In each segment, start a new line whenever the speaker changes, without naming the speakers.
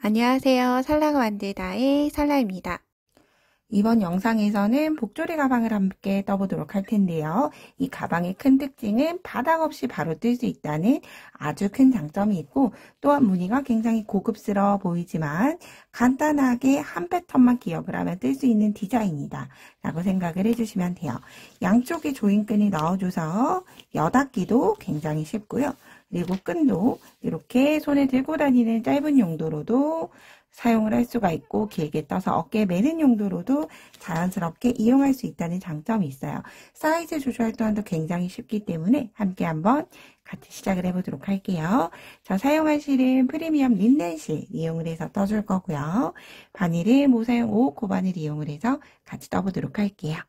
안녕하세요. 살라가 만들다의 살라입니다. 이번 영상에서는 복조리 가방을 함께 떠보도록 할 텐데요. 이 가방의 큰 특징은 바닥 없이 바로 뜰 수 있다는 아주 큰 장점이 있고, 또한 무늬가 굉장히 고급스러워 보이지만 간단하게 한 패턴만 기억을 하면 뜰 수 있는 디자인이다 라고 생각을 해주시면 돼요. 양쪽에 조인끈이 넣어줘서 여닫기도 굉장히 쉽고요. 그리고 끈도 이렇게 손에 들고 다니는 짧은 용도로도 사용을 할 수가 있고, 길게 떠서 어깨에 매는 용도로도 자연스럽게 이용할 수 있다는 장점이 있어요. 사이즈 조절 또한도 굉장히 쉽기 때문에 함께 한번 같이 시작을 해보도록 할게요. 저 사용할 실은 프리미엄 린넨 실 이용을 해서 떠줄 거고요. 바늘은 모사용 5호 바늘 이용을 해서 같이 떠보도록 할게요.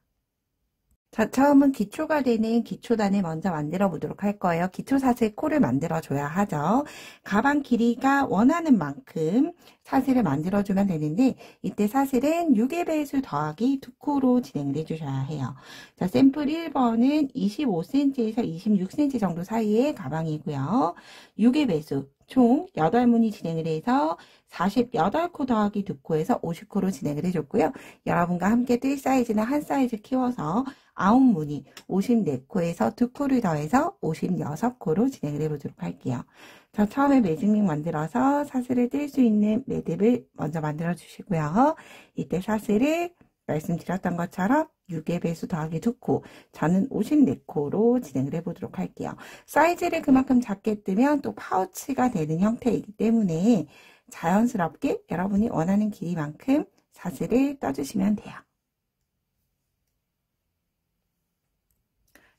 자, 처음은 기초가 되는 기초단을 먼저 만들어 보도록 할 거예요. 기초 사슬 코를 만들어 줘야 하죠. 가방 길이가 원하는 만큼 사슬을 만들어 주면 되는데, 이때 사슬은 6의 배수 더하기 2코로 진행을 해 주셔야 해요. 자, 샘플 1번은 25cm에서 26cm 정도 사이의 가방이고요. 6의 배수 총 8무늬 진행을 해서 48코 더하기 2코에서 50코로 진행을 해줬고요. 여러분과 함께 뜰 사이즈는 한 사이즈 키워서 9무늬 54코에서 2코를 더해서 56코로 진행을 해보도록 할게요. 저 처음에 매직링 만들어서 사슬을 뜰 수 있는 매듭을 먼저 만들어 주시고요. 이때 사슬을 말씀드렸던 것처럼 6의 배수 더하기 2코, 저는 54코로 진행을 해보도록 할게요. 사이즈를 그만큼 작게 뜨면 또 파우치가 되는 형태이기 때문에 자연스럽게 여러분이 원하는 길이만큼 사슬을 떠주시면 돼요.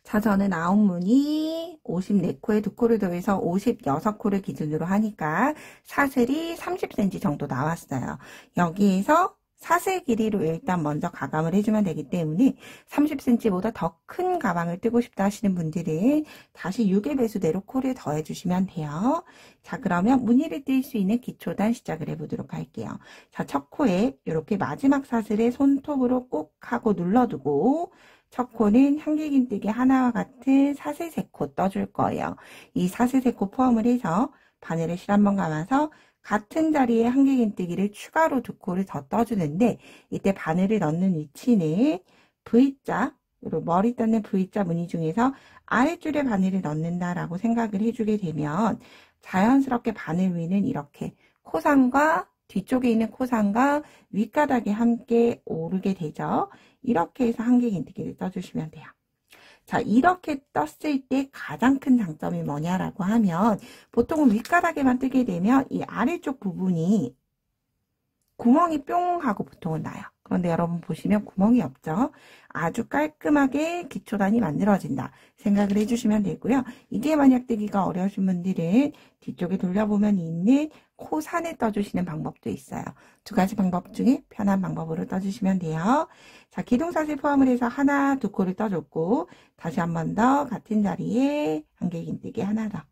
자, 저는 9무늬 54코에 2코를 더해서 56코를 기준으로 하니까 사슬이 30cm 정도 나왔어요. 여기에서 사슬 길이로 일단 먼저 가감을 해주면 되기 때문에 30cm보다 더 큰 가방을 뜨고 싶다 하시는 분들은 다시 6의 배수대로 코를 더해 주시면 돼요. 자, 그러면 무늬를 뜰 수 있는 기초단 시작을 해보도록 할게요. 자, 첫 코에 이렇게 마지막 사슬을 손톱으로 꼭 하고 눌러두고, 첫 코는 향기긴뜨기 하나와 같은 사슬 3코 떠줄 거예요. 이 사슬 3코 포함을 해서 바늘을 실 한번 감아서 같은 자리에 향기긴뜨기를 추가로 2코를 더 떠주는데, 이때 바늘을 넣는 위치는 V자, 머리 떴는 V자 무늬 중에서 아래줄에 바늘을 넣는다라고 생각을 해주게 되면 자연스럽게 바늘 위는 이렇게 코상과 뒤쪽에 있는 코상과 윗가닥이 함께 오르게 되죠. 이렇게 해서 향기긴뜨기를 떠주시면 돼요. 자, 이렇게 떴을 때 가장 큰 장점이 뭐냐라고 하면, 보통은 윗가닥에만 뜨게 되면 이 아래쪽 부분이 구멍이 뿅 하고 보통은 나요. 그런데 여러분 보시면 구멍이 없죠. 아주 깔끔하게 기초단이 만들어진다 생각을 해주시면 되고요. 이게 만약 뜨기가 어려우신 분들은 뒤쪽에 돌려보면 있는 코산을 떠주시는 방법도 있어요. 두 가지 방법 중에 편한 방법으로 떠주시면 돼요. 자, 기둥사슬 포함을 해서 하나, 2코를 떠줬고, 다시 한 번 더 같은 자리에 한길긴뜨기 하나 더.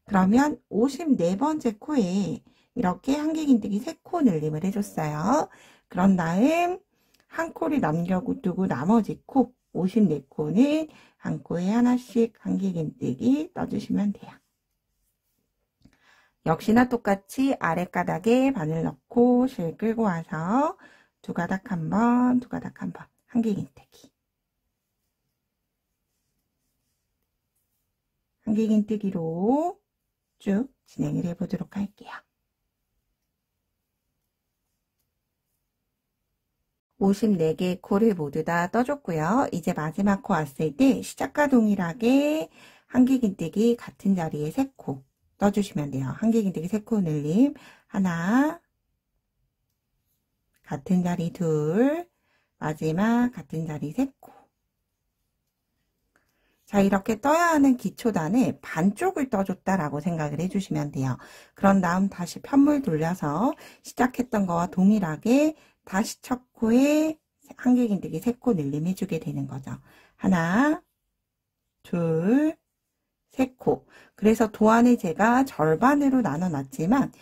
그러면 54번째 코에 이렇게 한길긴뜨기 3코 늘림을 해줬어요. 그런 다음 한 코를 남겨두고 나머지 코 54코는 한 코에 하나씩 한길긴뜨기 떠주시면 돼요. 역시나 똑같이 아랫가닥에 바늘 넣고 실 끌고 와서 두 가닥 한 번, 두 가닥 한 번 한길긴뜨기. 한길긴뜨기로 쭉 진행을 해보도록 할게요. 54개의 코를 모두 다 떠줬고요. 이제 마지막 코 왔을 때 시작과 동일하게 한길긴뜨기 같은 자리에 3코 떠주시면 돼요. 한길긴뜨기 3코 늘림 하나, 같은 자리 2, 마지막 같은 자리 3코. 자, 이렇게 떠야 하는 기초단을 반쪽을 떠줬다라고 생각을 해주시면 돼요. 그런 다음 다시 편물 돌려서 시작했던 거와 동일하게 다시 첫 코에 한길긴뜨기 3코 늘림 해주게 되는 거죠. 하나, 둘, 3코. 그래서 도안을 제가 절반으로 나눠 놨지만,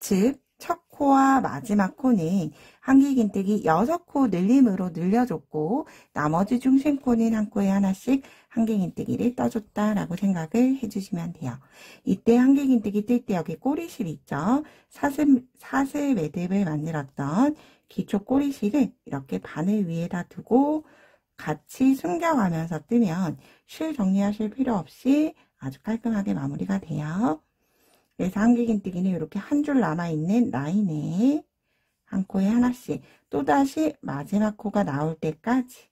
즉 첫 코와 마지막 코는 한길긴뜨기 6코 늘림으로 늘려줬고 나머지 중심코는 한 코에 하나씩 한길긴뜨기를 떠줬다라고 생각을 해주시면 돼요. 이때 한길긴뜨기 뜰 때 여기 꼬리실 있죠? 사슬 매듭을 만들었던 기초 꼬리실을 이렇게 바늘 위에다 두고 같이 숨겨가면서 뜨면 실 정리하실 필요 없이 아주 깔끔하게 마무리가 돼요. 그래서 한길긴뜨기는 이렇게 한 줄 남아있는 라인에 한 코에 하나씩 또다시 마지막 코가 나올 때까지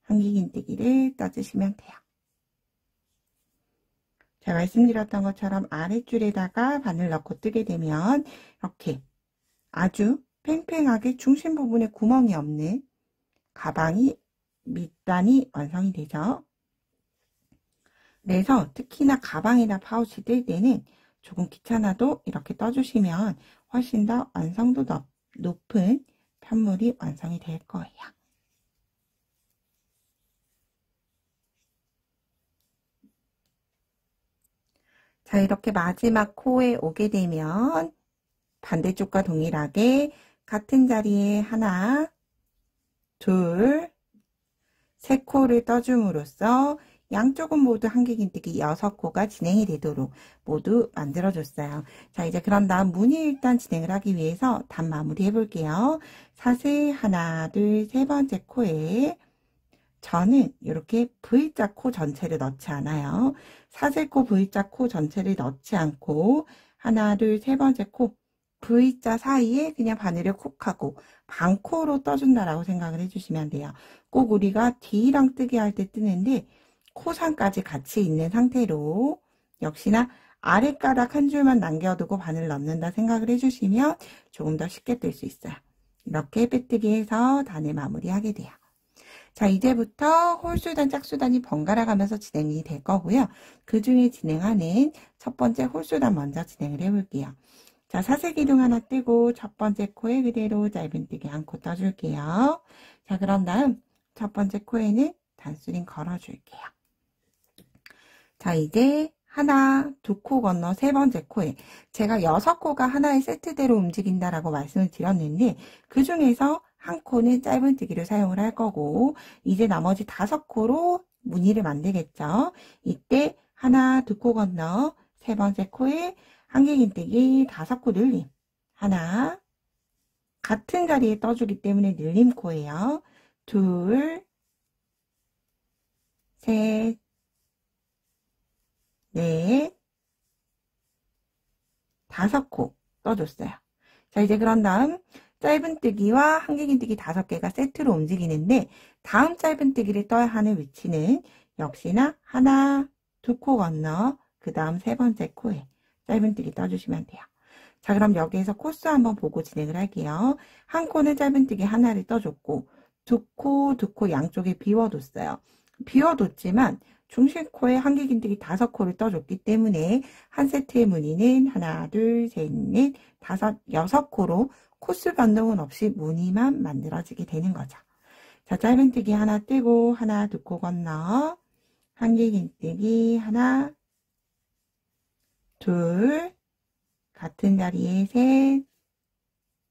한길긴뜨기를 떠주시면 돼요. 제가 말씀드렸던 것처럼 아랫줄에다가 바늘 넣고 뜨게 되면 이렇게 아주 팽팽하게 중심 부분에 구멍이 없는 가방이 밑단이 완성이 되죠. 그래서 특히나 가방이나 파우치 뜰 때는 조금 귀찮아도 이렇게 떠주시면 훨씬 더 완성도 높은 편물이 완성이 될 거예요. 자, 이렇게 마지막 코에 오게 되면 반대쪽과 동일하게 같은 자리에 하나, 둘, 세 코를 떠줌으로써 양쪽은 모두 한길긴뜨기 6코가 진행이 되도록 모두 만들어줬어요. 자, 이제 그런 다음 무늬 일단 진행을 하기 위해서 단 마무리 해볼게요. 사슬 하나, 둘, 세 번째 코에 저는 이렇게 V자 코 전체를 넣지 않아요. 사슬코 V자 코 전체를 넣지 않고 하나, 둘, 세 번째 코 V자 사이에 그냥 바늘을 콕 하고 반코로 떠준다라고 생각을 해주시면 돼요. 꼭 우리가 D랑 뜨게 할 때 뜨는데 코상까지 같이 있는 상태로 역시나 아랫가락 한 줄만 남겨두고 바늘 넣는다 생각을 해주시면 조금 더 쉽게 뜰 수 있어요. 이렇게 빼뜨기 해서 단을 마무리하게 돼요. 자, 이제부터 홀수단, 짝수단이 번갈아 가면서 진행이 될 거고요. 그 중에 진행하는 첫 번째 홀수단 먼저 진행을 해볼게요. 자, 사슬기둥 하나 뜨고 첫 번째 코에 그대로 짧은뜨기 한 코 떠줄게요. 자, 그런 다음 첫 번째 코에는 단수링 걸어줄게요. 자, 이제 하나, 두 코 건너 세 번째 코에 제가 6코가 하나의 세트대로 움직인다라고 말씀을 드렸는데 그 중에서 한 코는 짧은뜨기를 사용을 할 거고 이제 나머지 5코로 무늬를 만들겠죠. 이때 하나, 두 코 건너 세 번째 코에 한길긴뜨기 5코 늘림 하나 같은 자리에 떠주기 때문에 늘림 코예요. 둘, 셋, 넷, 5코 떠줬어요. 자, 이제 그런 다음 짧은뜨기와 한길긴뜨기 5개가 세트로 움직이는데 다음 짧은뜨기를 떠야 하는 위치는 역시나 하나, 두 코 건너 그 다음 세 번째 코에 짧은뜨기 떠주시면 돼요. 자, 그럼 여기에서 코스 한번 보고 진행을 할게요. 한 코는 짧은뜨기 하나를 떠줬고 두 코 양쪽에 비워뒀어요. 비워뒀지만 중심코에 한길긴뜨기 5코를 떠줬기 때문에 한 세트의 무늬는 하나, 둘, 셋, 넷, 다섯, 6코로 코스 변동은 없이 무늬만 만들어지게 되는 거죠. 자, 짧은뜨기 하나 뜨고 하나, 두 코 건너 한길긴뜨기 하나, 둘, 같은 자리에 셋,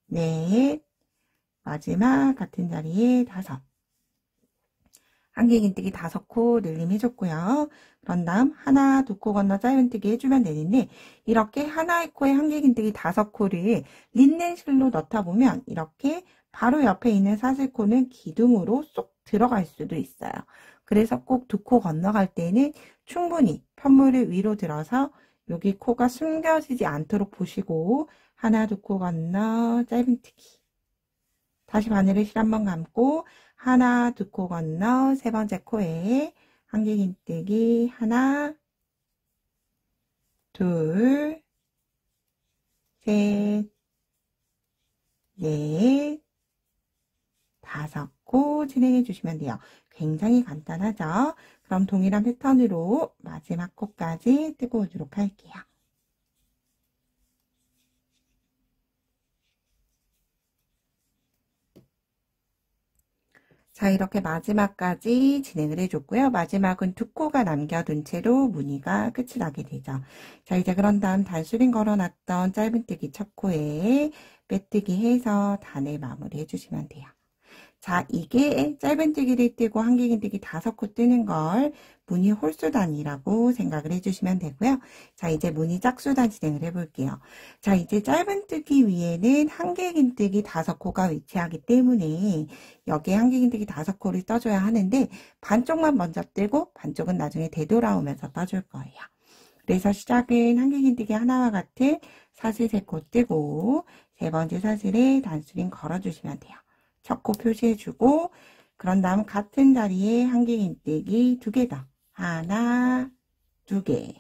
넷, 마지막 같은 자리에 5. 한길긴뜨기 5코 늘림 해줬고요. 그런 다음 하나, 두 코 건너 짧은뜨기 해주면 되는데 이렇게 하나의 코에 한길긴뜨기 5코를 린넨실로 넣다 보면 이렇게 바로 옆에 있는 사슬코는 기둥으로 쏙 들어갈 수도 있어요. 그래서 꼭 2코 건너갈 때는 충분히 편물을 위로 들어서 여기 코가 숨겨지지 않도록 보시고 하나, 두 코 건너 짧은뜨기 다시 바늘을 실 한번 감고 하나, 두 코 건너 세 번째 코에 한길긴뜨기 하나, 둘, 셋, 넷, 5코 진행해 주시면 돼요. 굉장히 간단하죠? 그럼 동일한 패턴으로 마지막 코까지 뜨고 오도록 할게요. 자, 이렇게 마지막까지 진행을 해줬고요. 마지막은 2코가 남겨둔 채로 무늬가 끝이 나게 되죠. 자, 이제 그런 다음 단수링 걸어놨던 짧은뜨기 첫 코에 빼뜨기 해서 단을 마무리 해주시면 돼요. 자, 이게 짧은뜨기를 뜨고 한길긴뜨기 5코 뜨는 걸 무늬 홀수단이라고 생각을 해주시면 되고요. 자, 이제 무늬 짝수단 진행을 해볼게요. 자, 이제 짧은뜨기 위에는 한길긴뜨기 5코가 위치하기 때문에 여기에 한길긴뜨기 5코를 떠줘야 하는데 반쪽만 먼저 뜨고 반쪽은 나중에 되돌아오면서 떠줄 거예요. 그래서 시작은 한길긴뜨기 하나와 같은 사슬 3코 뜨고 세 번째 사슬에 단수링 걸어주시면 돼요. 첫 코 표시해주고 그런 다음 같은 자리에 한길긴뜨기 2개 더. 하나, 2개.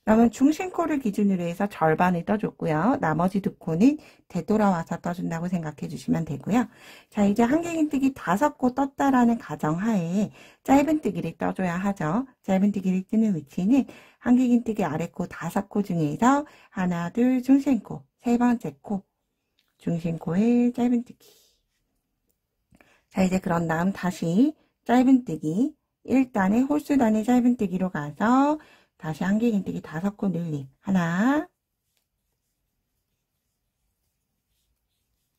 그러면 중심코를 기준으로 해서 절반을 떠줬고요. 나머지 2코는 되돌아와서 떠준다고 생각해 주시면 되고요. 자, 이제 한길긴뜨기 5코 떴다라는 가정하에 짧은뜨기를 떠줘야 하죠. 짧은뜨기를 뜨는 위치는 한길긴뜨기 아래코 5코 중에서 하나, 둘, 중심코, 세 번째 코, 중심코에 짧은뜨기. 자, 이제 그런 다음 다시 짧은뜨기 1단의 홀수단의 짧은뜨기로 가서 다시 한길긴뜨기 5코 늘림. 하나,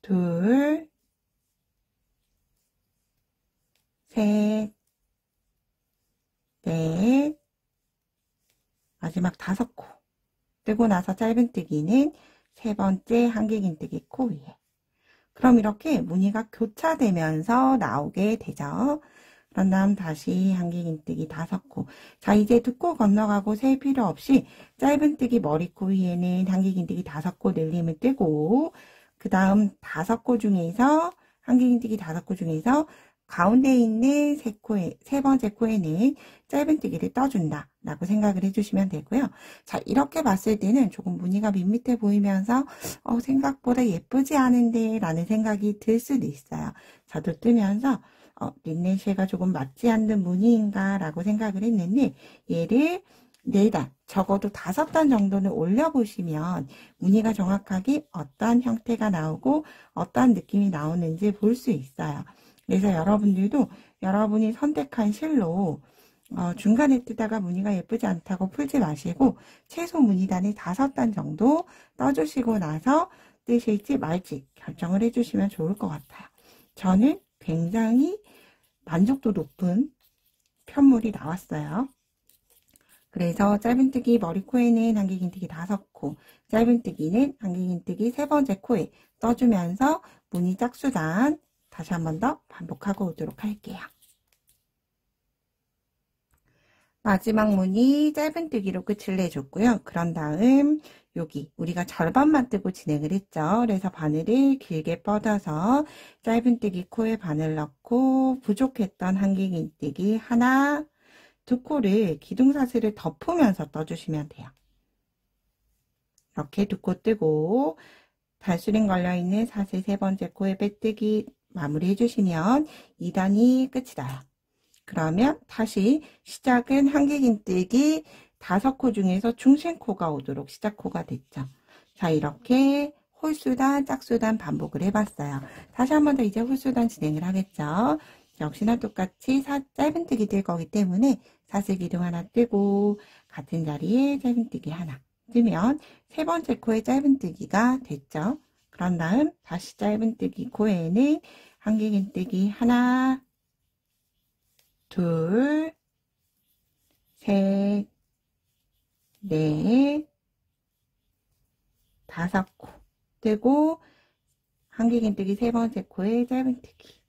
둘, 셋, 넷, 마지막 5코. 뜨고 나서 짧은뜨기는 세 번째 한길긴뜨기 코 위에. 그럼 이렇게 무늬가 교차되면서 나오게 되죠. 그런 다음 다시 한길긴뜨기 5코. 자, 이제 2코 건너가고 셀 필요 없이 짧은뜨기 머리코 위에는 한길긴뜨기 5코 늘림을 뜨고 그 다음 5코 중에서 한길긴뜨기 5코 중에서 가운데 있는 세 번째 코에는 짧은뜨기를 떠준다 라고 생각을 해주시면 되고요. 자, 이렇게 봤을 때는 조금 무늬가 밋밋해 보이면서 생각보다 예쁘지 않은데 라는 생각이 들 수도 있어요. 저도 뜨면서 린넨쉐가 조금 맞지 않는 무늬인가 라고 생각을 했는데 얘를 4단, 적어도 5단 정도는 올려보시면 무늬가 정확하게 어떠한 형태가 나오고 어떠한 느낌이 나오는지 볼 수 있어요. 그래서 여러분들도 여러분이 선택한 실로 중간에 뜨다가 무늬가 예쁘지 않다고 풀지 마시고 최소 무늬단이 5단 정도 떠주시고 나서 뜨실지 말지 결정을 해주시면 좋을 것 같아요. 저는 굉장히 만족도 높은 편물이 나왔어요. 그래서 짧은뜨기 머리코에는 한길긴뜨기 5코, 짧은뜨기는 한길긴뜨기 세 번째 코에 떠주면서 무늬 짝수단 다시 한 번 더 반복하고 오도록 할게요. 마지막 무늬 짧은뜨기로 끝을 내줬고요. 그런 다음 여기 우리가 절반만 뜨고 진행을 했죠. 그래서 바늘을 길게 뻗어서 짧은뜨기 코에 바늘 넣고 부족했던 한길긴뜨기 하나, 2코를 기둥사슬을 덮으면서 떠주시면 돼요. 이렇게 2코 뜨고 단수링 걸려있는 사슬 세 번째 코에 빼뜨기 마무리 해주시면 2단이 끝이 나요. 그러면 다시 시작은 한길긴뜨기 5코 중에서 중심코가 오도록 시작코가 됐죠. 자, 이렇게 홀수단, 짝수단 반복을 해봤어요. 다시 한 번 더 이제 홀수단 진행을 하겠죠. 역시나 똑같이 짧은뜨기 뜰 거기 때문에 사슬 기둥 하나 뜨고 같은 자리에 짧은뜨기 하나 뜨면 세 번째 코에 짧은뜨기가 됐죠. 그런 다음 다시 짧은뜨기 코에는 한길긴뜨기 하나, 둘, 셋, 넷, 5코 뜨고 한길긴뜨기 세 번째 코에 짧은뜨기.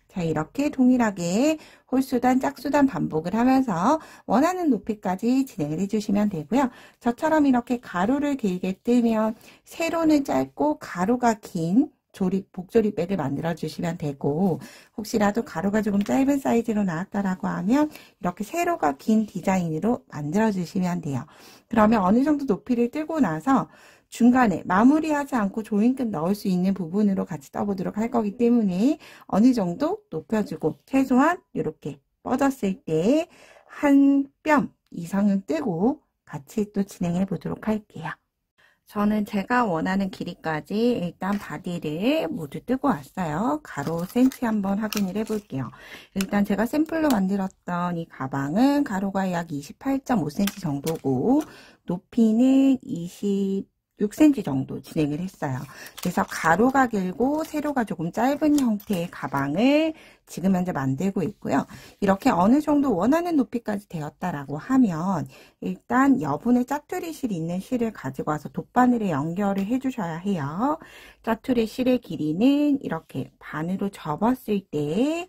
자, 이렇게 동일하게 홀수단, 짝수단 반복을 하면서 원하는 높이까지 진행을 해주시면 되고요. 저처럼 이렇게 가로를 길게 뜨면 세로는 짧고 가로가 긴 복조립백을 만들어 주시면 되고 혹시라도 가로가 조금 짧은 사이즈로 나왔다라고 하면 이렇게 세로가 긴 디자인으로 만들어 주시면 돼요. 그러면 어느 정도 높이를 뜨고 나서 중간에 마무리하지 않고 조인끝 넣을 수 있는 부분으로 같이 떠보도록 할 거기 때문에 어느 정도 높여주고 최소한 이렇게 뻗었을 때 한 뼘 이상은 뜨고 같이 또 진행해 보도록 할게요. 저는 제가 원하는 길이까지 일단 바디를 모두 뜨고 왔어요. 가로 센치 한번 확인을 해볼게요. 일단 제가 샘플로 만들었던 이 가방은 가로가 약 28.5cm 정도고 높이는 6cm 정도 진행을 했어요. 그래서 가로가 길고 세로가 조금 짧은 형태의 가방을 지금 현재 만들고 있고요. 이렇게 어느 정도 원하는 높이까지 되었다라고 하면 일단 여분의 짜투리 실 있는 실을 가지고 와서 돗바늘에 연결을 해주셔야 해요. 짜투리 실의 길이는 이렇게 반으로 접었을 때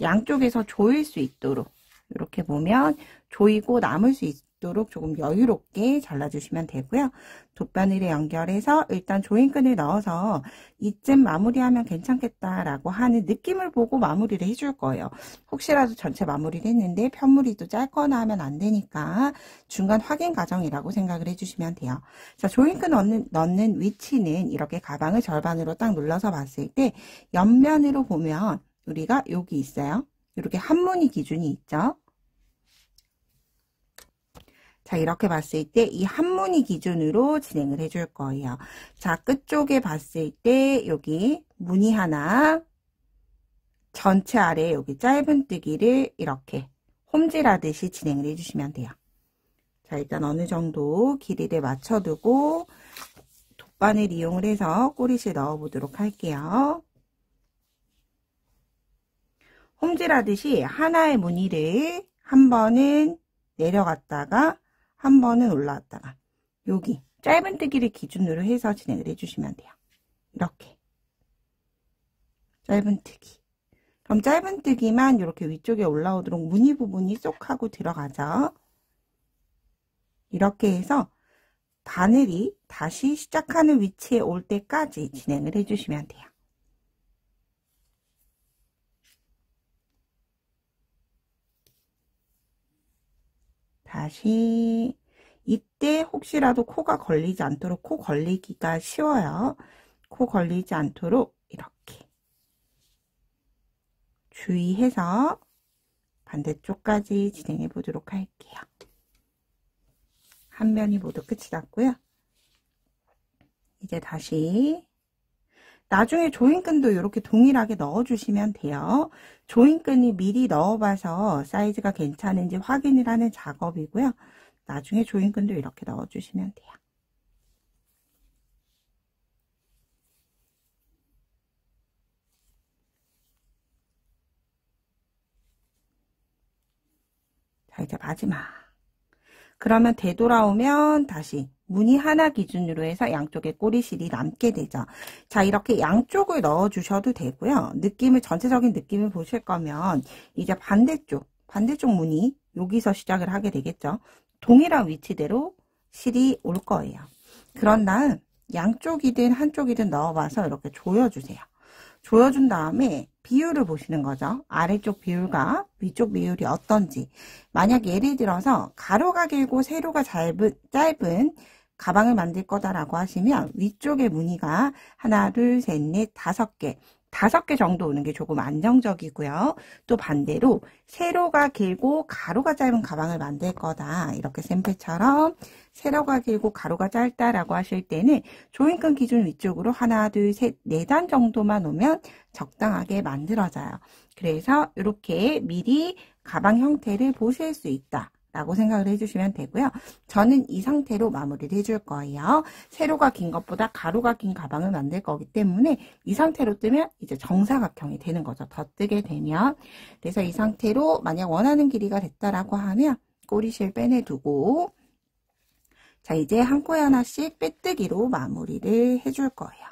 양쪽에서 조일 수 있도록 이렇게 보면 조이고 남을 수 있도록 조금 여유롭게 잘라주시면 되고요. 돗바늘에 연결해서 일단 조인끈을 넣어서 이쯤 마무리하면 괜찮겠다라고 하는 느낌을 보고 마무리를 해줄 거예요. 혹시라도 전체 마무리를 했는데 편물이 또 짧거나 하면 안 되니까 중간 확인 과정이라고 생각을 해주시면 돼요. 자, 조인끈 넣는 위치는 이렇게 가방을 절반으로 딱 눌러서 봤을 때 옆면으로 보면 우리가 여기 있어요. 이렇게 한무늬 기준이 있죠. 자, 이렇게 봤을 때 이 한무늬 기준으로 진행을 해줄 거예요. 자, 끝쪽에 봤을 때 여기 무늬 하나, 전체 아래 여기 짧은뜨기를 이렇게 홈질하듯이 진행을 해주시면 돼요. 자, 일단 어느 정도 길이를 맞춰두고 돗바늘 이용을 해서 꼬리실 넣어보도록 할게요. 홈질하듯이 하나의 무늬를 한 번은 내려갔다가 한 번은 올라왔다가 여기 짧은뜨기를 기준으로 해서 진행을 해주시면 돼요. 이렇게 짧은뜨기. 그럼 짧은뜨기만 이렇게 위쪽에 올라오도록 무늬 부분이 쏙 하고 들어가죠. 이렇게 해서 바늘이 다시 시작하는 위치에 올 때까지 진행을 해주시면 돼요. 다시 이때 혹시라도 코가 걸리지 않도록 코 걸리기가 쉬워요. 코 걸리지 않도록 이렇게 주의해서 반대쪽까지 진행해 보도록 할게요. 한 면이 모두 끝이 났고요. 이제 다시 나중에 조인끈도 이렇게 동일하게 넣어주시면 돼요. 조인끈이 미리 넣어봐서 사이즈가 괜찮은지 확인을 하는 작업이고요. 나중에 조인끈도 이렇게 넣어주시면 돼요. 자, 이제 마지막. 그러면 되돌아오면 다시 무늬 하나 기준으로 해서 양쪽에 꼬리실이 남게 되죠. 자, 이렇게 양쪽을 넣어 주셔도 되고요. 전체적인 느낌을 보실 거면 이제 반대쪽 무늬 여기서 시작을 하게 되겠죠. 동일한 위치대로 실이 올 거예요. 그런 다음 양쪽이든 한쪽이든 넣어봐서 이렇게 조여주세요. 조여준 다음에 비율을 보시는 거죠. 아래쪽 비율과 위쪽 비율이 어떤지. 만약 예를 들어서 가로가 길고 세로가 짧은 가방을 만들 거다라고 하시면 위쪽에 무늬가 하나, 둘, 셋, 넷, 5개. 5개 정도 오는 게 조금 안정적이고요. 또 반대로 세로가 길고 가로가 짧은 가방을 만들 거다. 이렇게 샘플처럼 세로가 길고 가로가 짧다라고 하실 때는 조인끈 기준 위쪽으로 하나, 둘, 셋, 4단 정도만 오면 적당하게 만들어져요. 그래서 이렇게 미리 가방 형태를 보실 수 있다. 라고 생각을 해주시면 되고요. 저는 이 상태로 마무리를 해줄 거예요. 세로가 긴 것보다 가로가 긴 가방을 만들 거기 때문에 이 상태로 뜨면 이제 정사각형이 되는 거죠. 더 뜨게 되면. 그래서 이 상태로 만약 원하는 길이가 됐다라고 하면 꼬리실 빼내두고 자, 이제 한 코에 하나씩 빼뜨기로 마무리를 해줄 거예요.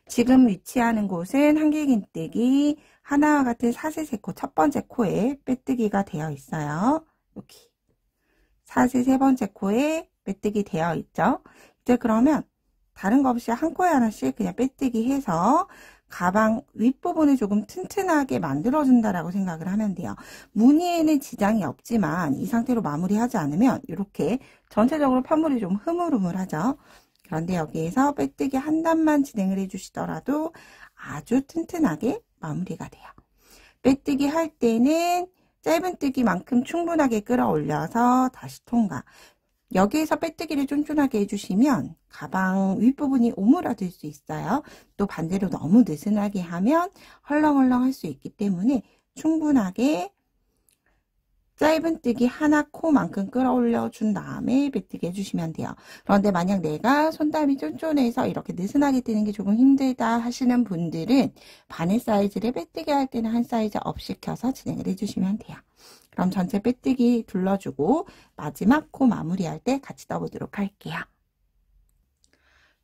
지금 위치하는 곳은 한길긴뜨기 하나와 같은 사슬 3코 첫 번째 코에 빼뜨기가 되어 있어요. 여기. 사슬 3번째 코에 빼뜨기 되어 있죠. 이제 그러면 다른 거 없이 한 코에 하나씩 그냥 빼뜨기 해서 가방 윗부분을 조금 튼튼하게 만들어준다라고 생각을 하면 돼요. 무늬에는 지장이 없지만 이 상태로 마무리하지 않으면 이렇게 전체적으로 편물이 좀 흐물흐물하죠. 그런데 여기에서 빼뜨기 한 단만 진행을 해주시더라도 아주 튼튼하게 마무리가 돼요. 빼뜨기 할 때는 짧은뜨기만큼 충분하게 끌어올려서 다시 통과. 여기에서 빼뜨기를 쫀쫀하게 해주시면 가방 윗부분이 오므라들 수 있어요. 또 반대로 너무 느슨하게 하면 헐렁헐렁 할 수 있기 때문에 충분하게 짧은뜨기 하나 코만큼 끌어올려 준 다음에 빼뜨기 해주시면 돼요. 그런데 만약 내가 손잡이 쫀쫀해서 이렇게 느슨하게 뜨는 게 조금 힘들다 하시는 분들은 바늘 사이즈를 빼뜨기 할 때는 한 사이즈 업 시켜서 진행을 해주시면 돼요. 그럼 전체 빼뜨기 둘러주고 마지막 코 마무리할 때 같이 떠보도록 할게요.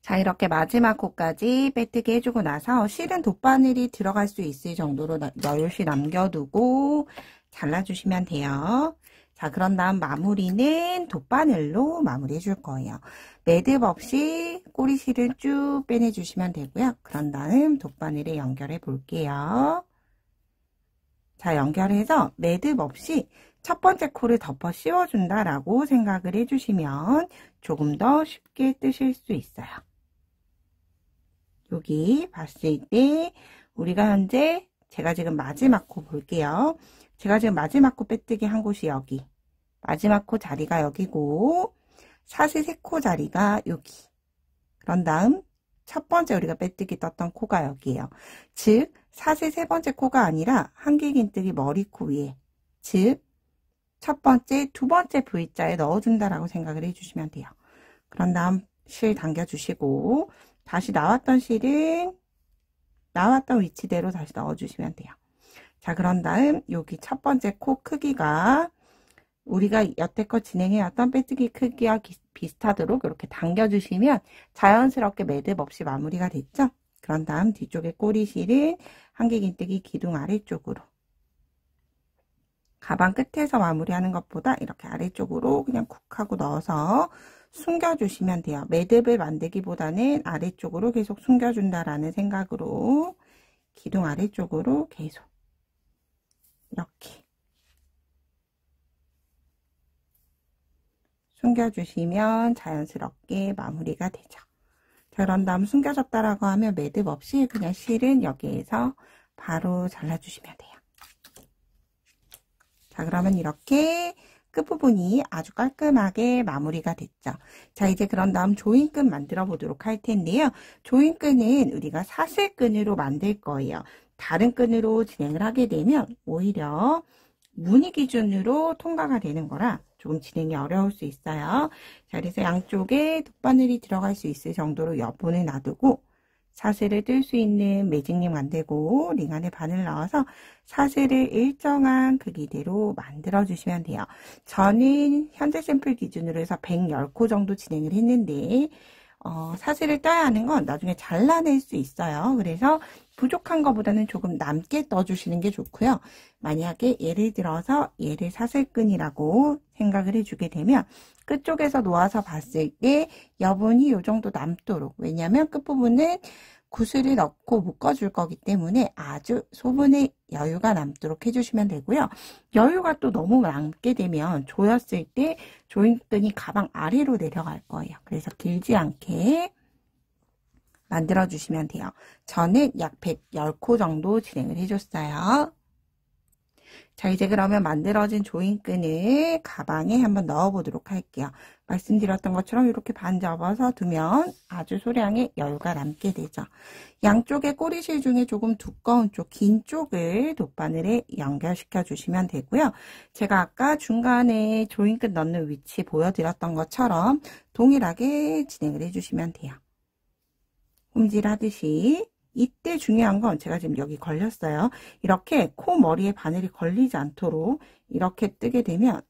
자, 이렇게 마지막 코까지 빼뜨기 해주고 나서 실은 돗바늘이 들어갈 수 있을 정도로 여유시 남겨두고 잘라주시면 돼요. 자, 그런 다음 마무리는 돗바늘로 마무리해 줄 거예요. 매듭 없이 꼬리실을 쭉 빼내주시면 되고요. 그런 다음 돗바늘에 연결해 볼게요. 자, 연결해서 매듭 없이 첫 번째 코를 덮어 씌워준다라고 생각을 해주시면 조금 더 쉽게 뜨실 수 있어요. 여기 봤을 때 우리가 현재 제가 지금 마지막 코 볼게요. 제가 지금 마지막 코 빼뜨기 한 곳이 여기. 마지막 코 자리가 여기고 사슬 3코 자리가 여기. 그런 다음 첫 번째 우리가 빼뜨기 떴던 코가 여기에요. 즉 사슬 3번째 코가 아니라 한길긴뜨기 머리코 위에. 즉 첫 번째, 두 번째 V자에 넣어준다라고 생각을 해주시면 돼요. 그런 다음 실 당겨주시고 다시 나왔던 실은 나왔던 위치대로 다시 넣어주시면 돼요. 자, 그런 다음 여기 첫 번째 코 크기가 우리가 여태껏 진행해왔던 빼뜨기 크기와 비슷하도록 이렇게 당겨주시면 자연스럽게 매듭 없이 마무리가 됐죠. 그런 다음 뒤쪽에 꼬리실은 한길긴뜨기 기둥 아래쪽으로 가방 끝에서 마무리하는 것보다 이렇게 아래쪽으로 그냥 쿡 하고 넣어서 숨겨주시면 돼요. 매듭을 만들기보다는 아래쪽으로 계속 숨겨준다라는 생각으로 기둥 아래쪽으로 계속 이렇게 숨겨주시면 자연스럽게 마무리가 되죠. 자, 그런 다음 숨겨졌다라고 하면 매듭 없이 그냥 실은 여기에서 바로 잘라주시면 돼요. 자, 그러면 이렇게 끝부분이 아주 깔끔하게 마무리가 됐죠. 자, 이제 그런 다음 조인끈 만들어 보도록 할 텐데요. 조인끈은 우리가 사슬끈으로 만들 거예요. 다른 끈으로 진행을 하게 되면 오히려 무늬 기준으로 통과가 되는 거라 조금 진행이 어려울 수 있어요. 자, 그래서 양쪽에 돗바늘이 들어갈 수 있을 정도로 여분을 놔두고 사슬을 뜰 수 있는 매직링 만들고 링 안에 바늘 넣어서 사슬을 일정한 크기대로 만들어 주시면 돼요. 저는 현재 샘플 기준으로 해서 110코 정도 진행을 했는데 사슬을 떠야 하는 건 나중에 잘라낼 수 있어요. 그래서 부족한 것보다는 조금 남게 떠주시는 게 좋고요. 만약에 예를 들어서 얘를 사슬끈이라고 생각을 해주게 되면 끝쪽에서 놓아서 봤을 때 여분이 이 정도 남도록, 왜냐하면 끝부분은 구슬을 넣고 묶어줄 거기 때문에 아주 소분의 여유가 남도록 해주시면 되고요. 여유가 또 너무 남게 되면 조였을 때 조인끈이 가방 아래로 내려갈 거예요. 그래서 길지 않게 만들어주시면 돼요. 저는 약 110코 정도 진행을 해줬어요. 자, 이제 그러면 만들어진 조인끈을 가방에 한번 넣어보도록 할게요. 말씀드렸던 것처럼 이렇게 반 접어서 두면 아주 소량의 여유가 남게 되죠. 양쪽의 꼬리실 중에 조금 두꺼운 쪽, 긴 쪽을 돗바늘에 연결시켜 주시면 되고요. 제가 아까 중간에 조인끈 넣는 위치 보여드렸던 것처럼 동일하게 진행을 해주시면 돼요. 홈질하듯이. 이때 중요한 건 제가 지금 여기 걸렸어요. 이렇게 코 머리에 바늘이 걸리지 않도록 이렇게 뜨게 되면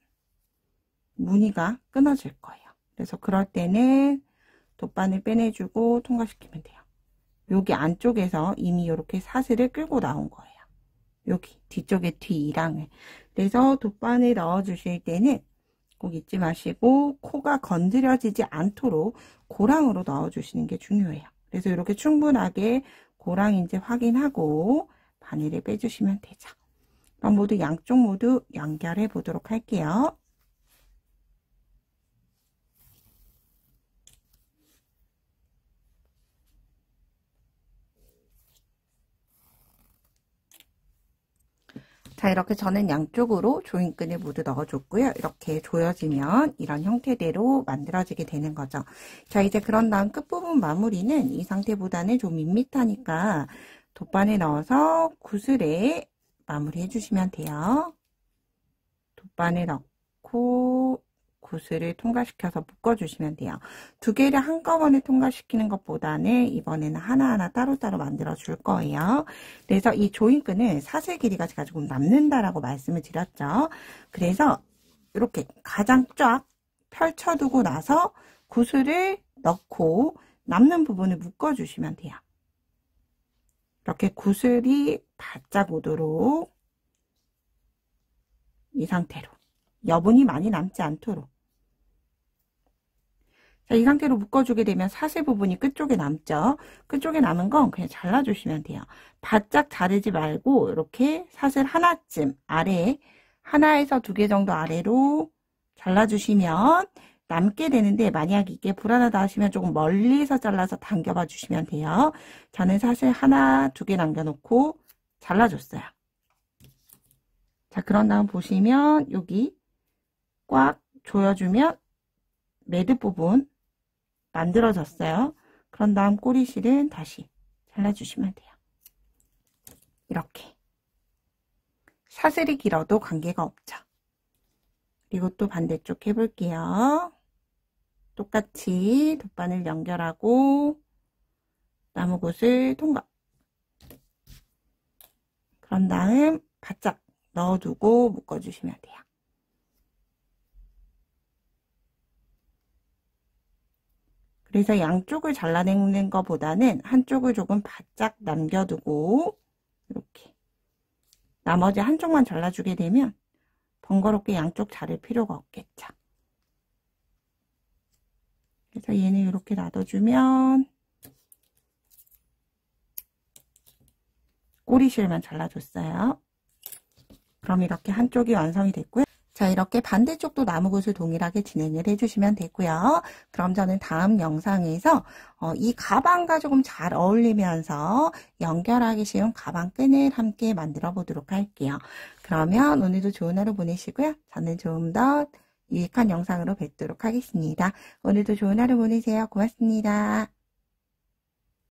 무늬가 끊어질 거예요. 그래서 그럴 때는 돗바늘 빼내주고 통과시키면 돼요. 여기 안쪽에서 이미 이렇게 사슬을 끌고 나온 거예요. 여기 뒤쪽에 뒤이랑을. 그래서 돗바늘 넣어주실 때는 꼭 잊지 마시고 코가 건드려지지 않도록 고랑으로 넣어주시는 게 중요해요. 그래서 이렇게 충분하게 고랑인지 확인하고 바늘을 빼주시면 되죠. 그럼 모두 양쪽 모두 연결해 보도록 할게요. 자, 이렇게 저는 양쪽으로 조인끈을 모두 넣어줬고요. 이렇게 조여지면 이런 형태대로 만들어지게 되는 거죠. 자, 이제 그런 다음 끝부분 마무리는 이 상태보다는 좀 밋밋하니까 돗바늘 넣어서 구슬에 마무리 해주시면 돼요. 돗바늘 넣고 구슬을 통과시켜서 묶어주시면 돼요. 두 개를 한꺼번에 통과시키는 것보다는 이번에는 하나하나 따로따로 만들어 줄 거예요. 그래서 이 조인끈은 사슬 길이가 제가 조금 남는다라고 말씀을 드렸죠. 그래서 이렇게 가장 쫙 펼쳐두고 나서 구슬을 넣고 남는 부분을 묶어주시면 돼요. 이렇게 구슬이 바짝 오도록 이 상태로 여분이 많이 남지 않도록 자, 이 상태로 묶어주게 되면 사슬 부분이 끝쪽에 남죠. 끝쪽에 남은 건 그냥 잘라주시면 돼요. 바짝 자르지 말고 이렇게 사슬 하나쯤 아래에 하나에서 두 개 정도 아래로 잘라주시면 남게 되는데 만약 이게 불안하다 하시면 조금 멀리서 잘라서 당겨봐 주시면 돼요. 저는 사슬 하나, 두 개 남겨놓고 잘라줬어요. 자, 그런 다음 보시면 여기 꽉 조여주면 매듭 부분 만들어졌어요. 그런 다음 꼬리실은 다시 잘라주시면 돼요. 이렇게 사슬이 길어도 관계가 없죠. 그리고 또 반대쪽 해볼게요. 똑같이 돗바늘 연결하고 나무굿을 통과. 그런 다음 바짝 넣어두고 묶어주시면 돼요. 그래서 양쪽을 잘라내는 것보다는 한쪽을 조금 바짝 남겨두고 이렇게 나머지 한쪽만 잘라주게 되면 번거롭게 양쪽 자를 필요가 없겠죠. 그래서 얘는 이렇게 놔둬주면 꼬리실만 잘라줬어요. 그럼 이렇게 한쪽이 완성이 됐고요. 자, 이렇게 반대쪽도 나무굿을 동일하게 진행을 해주시면 되고요. 그럼 저는 다음 영상에서 이 가방과 조금 잘 어울리면서 연결하기 쉬운 가방끈을 함께 만들어 보도록 할게요. 그러면 오늘도 좋은 하루 보내시고요. 저는 좀 더 유익한 영상으로 뵙도록 하겠습니다. 오늘도 좋은 하루 보내세요. 고맙습니다.